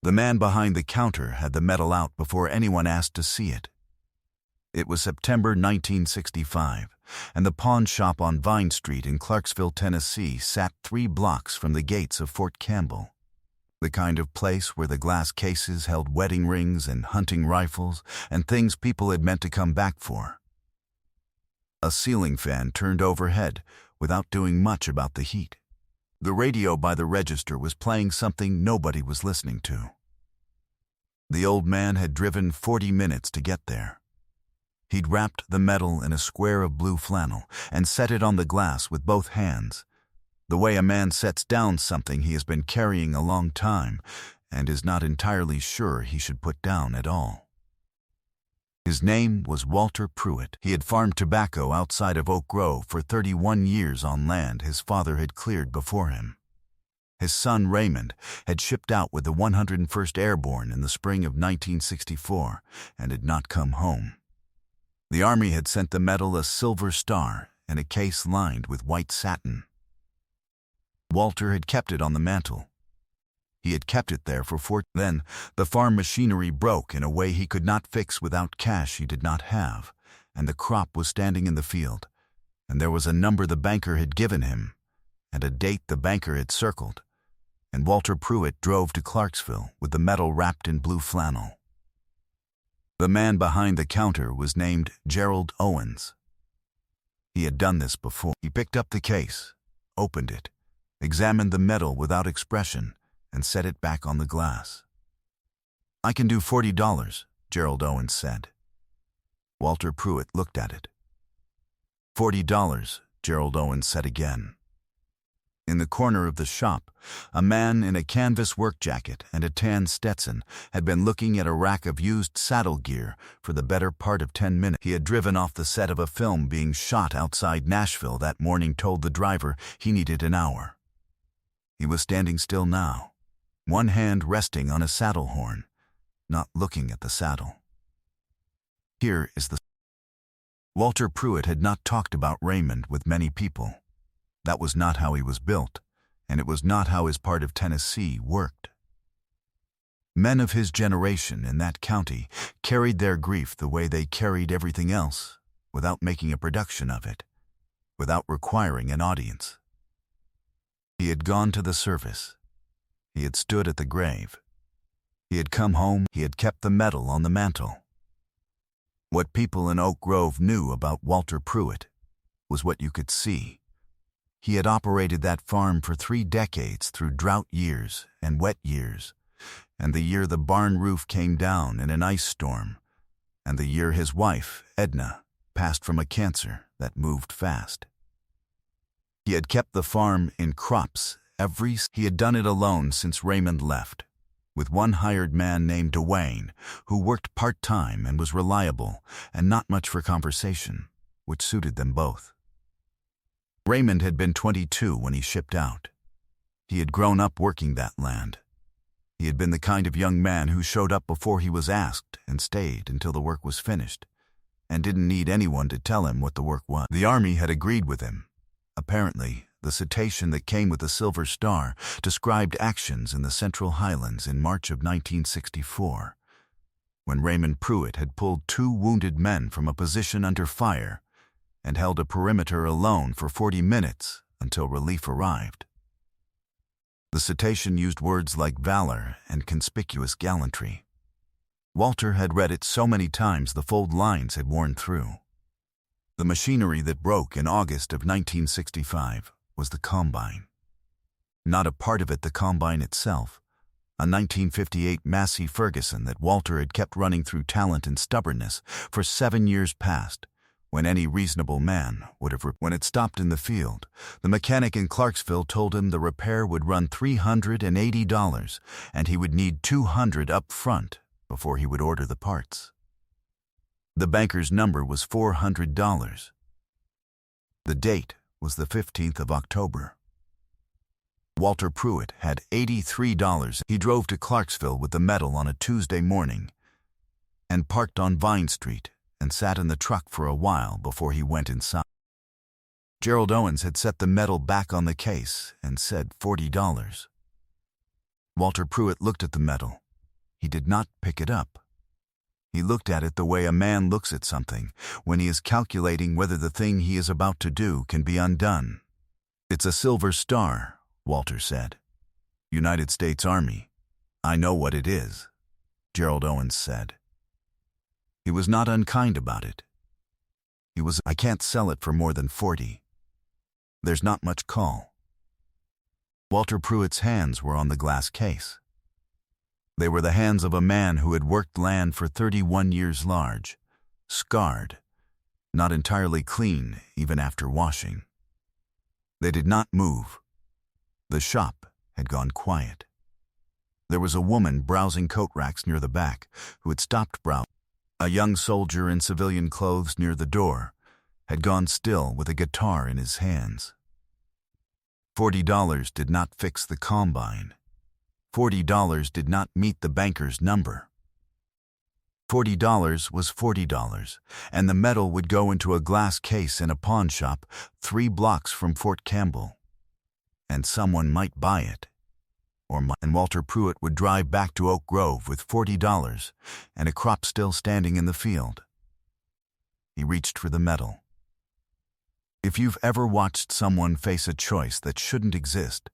The man behind the counter had the metal out before anyone asked to see it. It was September 1965, and the pawn shop on Vine Street in Clarksville, Tennessee sat 3 blocks from the gates of Fort Campbell, the kind of place where the glass cases held wedding rings and hunting rifles and things people had meant to come back for. A ceiling fan turned overhead without doing much about the heat. The radio by the register was playing something nobody was listening to. The old man had driven 40 minutes to get there. He'd wrapped the metal in a square of blue flannel and set it on the glass with both hands, the way a man sets down something he has been carrying a long time and is not entirely sure he should put down at all. His name was Walter Pruitt. He had farmed tobacco outside of Oak Grove for 31 years on land his father had cleared before him. His son Raymond had shipped out with the 101st Airborne in the spring of 1964 and had not come home. The Army had sent the medal a silver star in a case lined with white satin. Walter had kept it on the mantel. He had kept it there for 4. Then the farm machinery broke in a way he could not fix without cash he did not have, and the crop was standing in the field, and there was a number the banker had given him, and a date the banker had circled, and Walter Pruitt drove to Clarksville with the medal wrapped in blue flannel. The man behind the counter was named Gerald Owens. He had done this before. He picked up the case, opened it, examined the medal without expression, and set it back on the glass. "I can do $40, Gerald Owens said. Walter Pruitt looked at it. $40, Gerald Owens said again. In the corner of the shop, a man in a canvas work jacket and a tan Stetson had been looking at a rack of used saddle gear for the better part of 10 minutes. He had driven off the set of a film being shot outside Nashville that morning, told the driver he needed an hour. He was standing still now, one hand resting on a saddle horn, not looking at the saddle. Here is the... Walter Pruitt had not talked about Raymond with many people. That was not how he was built, and it was not how his part of Tennessee worked. Men of his generation in that county carried their grief the way they carried everything else, without making a production of it, without requiring an audience. He had gone to the service. He had stood at the grave. He had come home. He had kept the medal on the mantel. What people in Oak Grove knew about Walter Pruitt was what you could see. He had operated that farm for 3 decades through drought years and wet years, and the year the barn roof came down in an ice storm, and the year his wife, Edna, passed from a cancer that moved fast. He had kept the farm in crops he had done it alone since Raymond left, with one hired man named Dwayne, who worked part-time and was reliable and not much for conversation, which suited them both. Raymond had been 22 when he shipped out. He had grown up working that land. He had been the kind of young man who showed up before he was asked and stayed until the work was finished, and didn't need anyone to tell him what the work was. The Army had agreed with him. Apparently, the citation that came with the Silver Star described actions in the Central Highlands in March of 1964, when Raymond Pruitt had pulled 2 wounded men from a position under fire and held a perimeter alone for 40 minutes until relief arrived. The citation used words like valor and conspicuous gallantry. Walter had read it so many times the fold lines had worn through. The machinery that broke in August of 1965 was the combine. Not a part of it the combine itself, a 1958 Massey Ferguson that Walter had kept running through talent and stubbornness for 7 years past, when any reasonable man would have... When it stopped in the field, the mechanic in Clarksville told him the repair would run $380 and he would need $200 up front before he would order the parts. The banker's number was $400. The date was the 15th of October. Walter Pruitt had $83. He drove to Clarksville with the medal on a Tuesday morning and parked on Vine Street and sat in the truck for a while before he went inside. Gerald Owens had set the medal back on the case and said $40. Walter Pruitt looked at the medal, He did not pick it up. He looked at it the way a man looks at something when he is calculating whether the thing he is about to do can be undone. "It's a silver star," Walter said. "United States Army. I know what it is," Gerald Owens said. He was not unkind about it. "I can't sell it for more than 40. There's not much call." Walter Pruitt's hands were on the glass case. They were the hands of a man who had worked land for 31 years large, scarred, not entirely clean even after washing. They did not move. The shop had gone quiet. There was a woman browsing coat racks near the back who had stopped browsing. A young soldier in civilian clothes near the door had gone still with a guitar in his hands. $40 did not fix the combine. $40 did not meet the banker's number. $40 was $40, and the metal would go into a glass case in a pawn shop 3 blocks from Fort Campbell. And someone might buy it. And Walter Pruitt would drive back to Oak Grove with $40 and a crop still standing in the field. He reached for the metal. If you've ever watched someone face a choice that shouldn't exist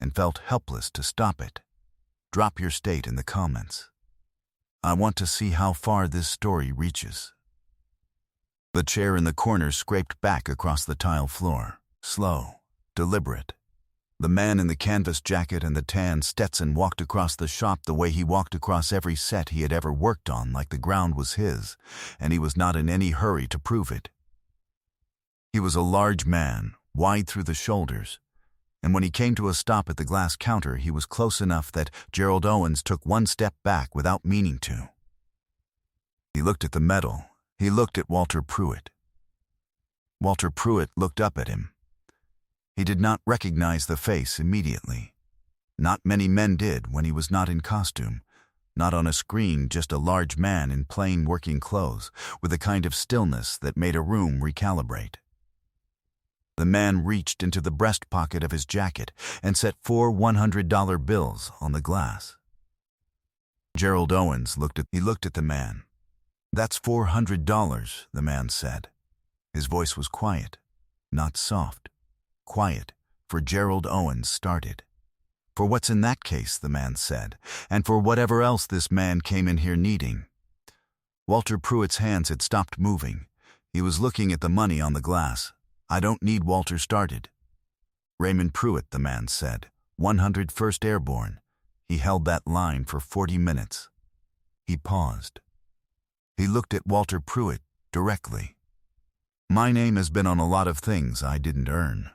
and felt helpless to stop it, drop your state in the comments. I want to see how far this story reaches. The chair in the corner scraped back across the tile floor, slow, deliberate. The man in the canvas jacket and the tan Stetson walked across the shop the way he walked across every set he had ever worked on, like the ground was his, and he was not in any hurry to prove it. He was a large man, wide through the shoulders, and when he came to a stop at the glass counter, he was close enough that Gerald Owens took one step back without meaning to. He looked at the metal. He looked at Walter Pruitt. Walter Pruitt looked up at him. He did not recognize the face immediately. Not many men did when he was not in costume, not on a screen, just a large man in plain working clothes, with a kind of stillness that made a room recalibrate. The man reached into the breast pocket of his jacket and set 4 $100 bills on the glass. Gerald Owens looked at the man. "That's $400, the man said. His voice was quiet, not soft. Quiet, for Gerald Owens started. "For what's in that case," the man said, "and for whatever else this man came in here needing." Walter Pruitt's hands had stopped moving. He was looking at the money on the glass. "I don't need," Walter started. "Raymond Pruitt," the man said, 101st Airborne. He held that line for 40 minutes. He paused. He looked at Walter Pruitt directly. "My name has been on a lot of things I didn't earn.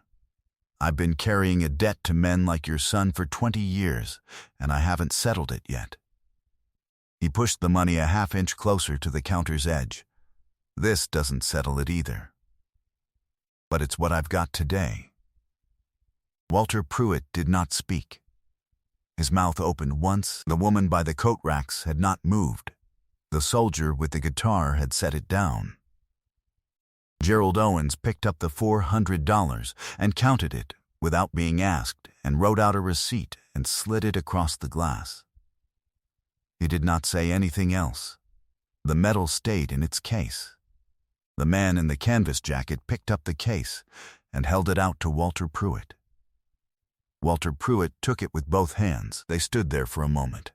I've been carrying a debt to men like your son for 20 years, and I haven't settled it yet." He pushed the money a half-inch closer to the counter's edge. "This doesn't settle it either. But it's what I've got today." Walter Pruitt did not speak. His mouth opened once. The woman by the coat racks had not moved. The soldier with the guitar had set it down. Gerald Owens picked up the $400 and counted it without being asked and wrote out a receipt and slid it across the glass. He did not say anything else. The metal stayed in its case. The man in the canvas jacket picked up the case and held it out to Walter Pruitt. Walter Pruitt took it with both hands. They stood there for a moment.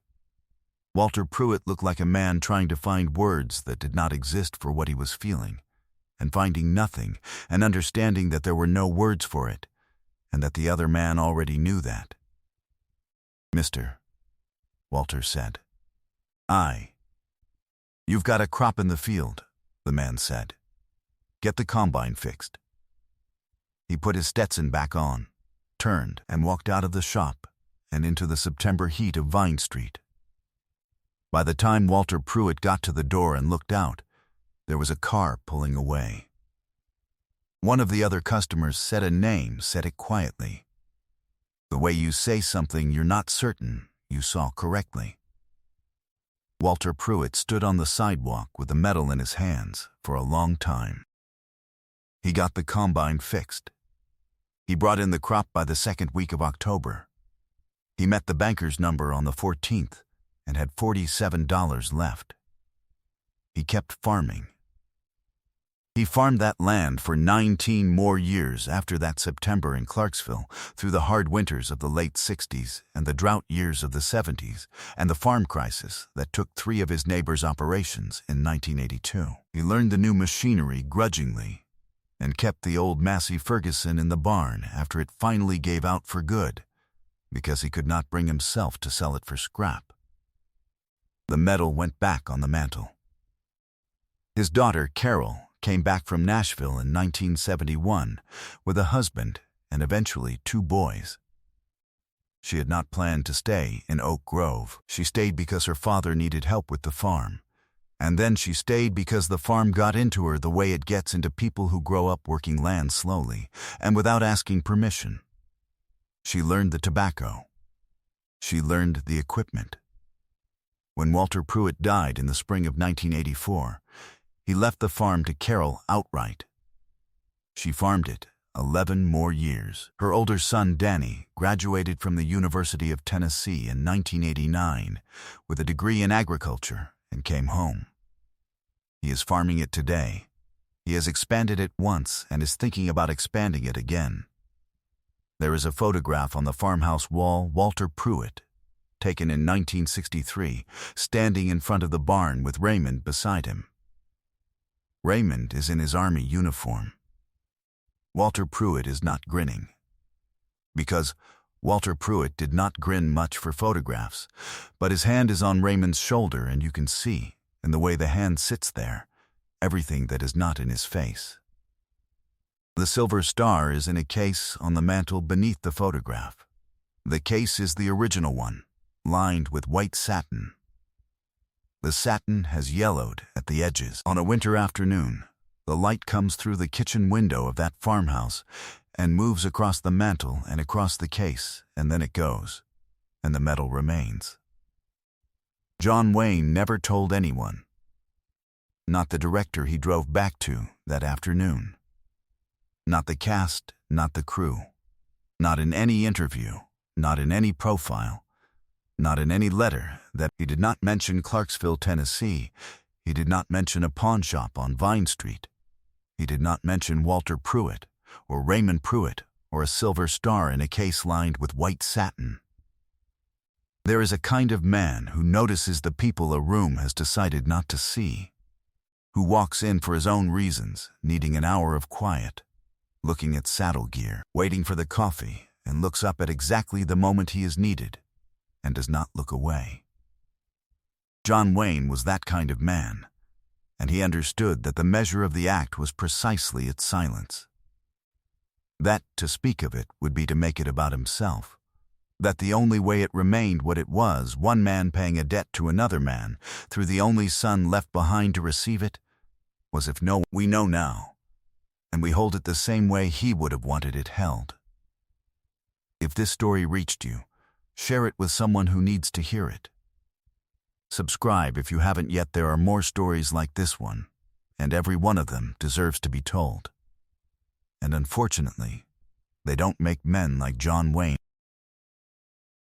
Walter Pruitt looked like a man trying to find words that did not exist for what he was feeling, and finding nothing, and understanding that there were no words for it, and that the other man already knew that. "Mister," Walter said. "You've got a crop in the field," the man said. "Get the combine fixed." He put his Stetson back on, turned, and walked out of the shop and into the September heat of Vine Street. By the time Walter Pruitt got to the door and looked out, there was a car pulling away. One of the other customers said a name, said it quietly. The way you say something you're not certain you saw correctly. Walter Pruitt stood on the sidewalk with the metal in his hands for a long time. He got the combine fixed. He brought in the crop by the second week of October. He met the banker's number on the 14th and had $47 left. He kept farming. He farmed that land for 19 more years after that September in Clarksville, through the hard winters of the late 60s and the drought years of the 70s, and the farm crisis that took 3 of his neighbors' operations in 1982. He learned the new machinery grudgingly and kept the old Massey Ferguson in the barn after it finally gave out for good, because he could not bring himself to sell it for scrap. The medal went back on the mantle. His daughter, Carol, came back from Nashville in 1971 with a husband and eventually 2 boys. She had not planned to stay in Oak Grove. She stayed because her father needed help with the farm. And then she stayed because the farm got into her the way it gets into people who grow up working land slowly and without asking permission. She learned the tobacco. She learned the equipment. When Walter Pruitt died in the spring of 1984, he left the farm to Carol outright. She farmed it 11 more years. Her older son, Danny, graduated from the University of Tennessee in 1989 with a degree in agriculture and came home. He is farming it today. He has expanded it once and is thinking about expanding it again. There is a photograph on the farmhouse wall, Walter Pruitt, taken in 1963, standing in front of the barn with Raymond beside him. Raymond is in his army uniform. Walter Pruitt is not grinning. Because Walter Pruitt did not grin much for photographs, but his hand is on Raymond's shoulder and you can see, in the way the hand sits there, everything that is not in his face. The silver star is in a case on the mantel beneath the photograph. The case is the original one, lined with white satin. The satin has yellowed at the edges. On a winter afternoon, the light comes through the kitchen window of that farmhouse and moves across the mantel and across the case, and then it goes, and the medal remains. John Wayne never told anyone. Not the director he drove back to that afternoon. Not the cast, not the crew. Not in any interview, not in any profile. Not in any letter that he did not mention Clarksville, Tennessee. He did not mention a pawn shop on Vine Street. He did not mention Walter Pruitt or Raymond Pruitt or a silver star in a case lined with white satin. There is a kind of man who notices the people a room has decided not to see, who walks in for his own reasons, needing an hour of quiet, looking at saddle gear, waiting for the coffee, and looks up at exactly the moment he is needed, and does not look away. John Wayne was that kind of man, and he understood that the measure of the act was precisely its silence. That to speak of it would be to make it about himself, that the only way it remained what it was, one man paying a debt to another man, through the only son left behind to receive it, was if no, we know now, and we hold it the same way he would have wanted it held. If this story reached you, share it with someone who needs to hear it. Subscribe if you haven't yet. There are more stories like this one, and every one of them deserves to be told. And unfortunately, they don't make men like John Wayne.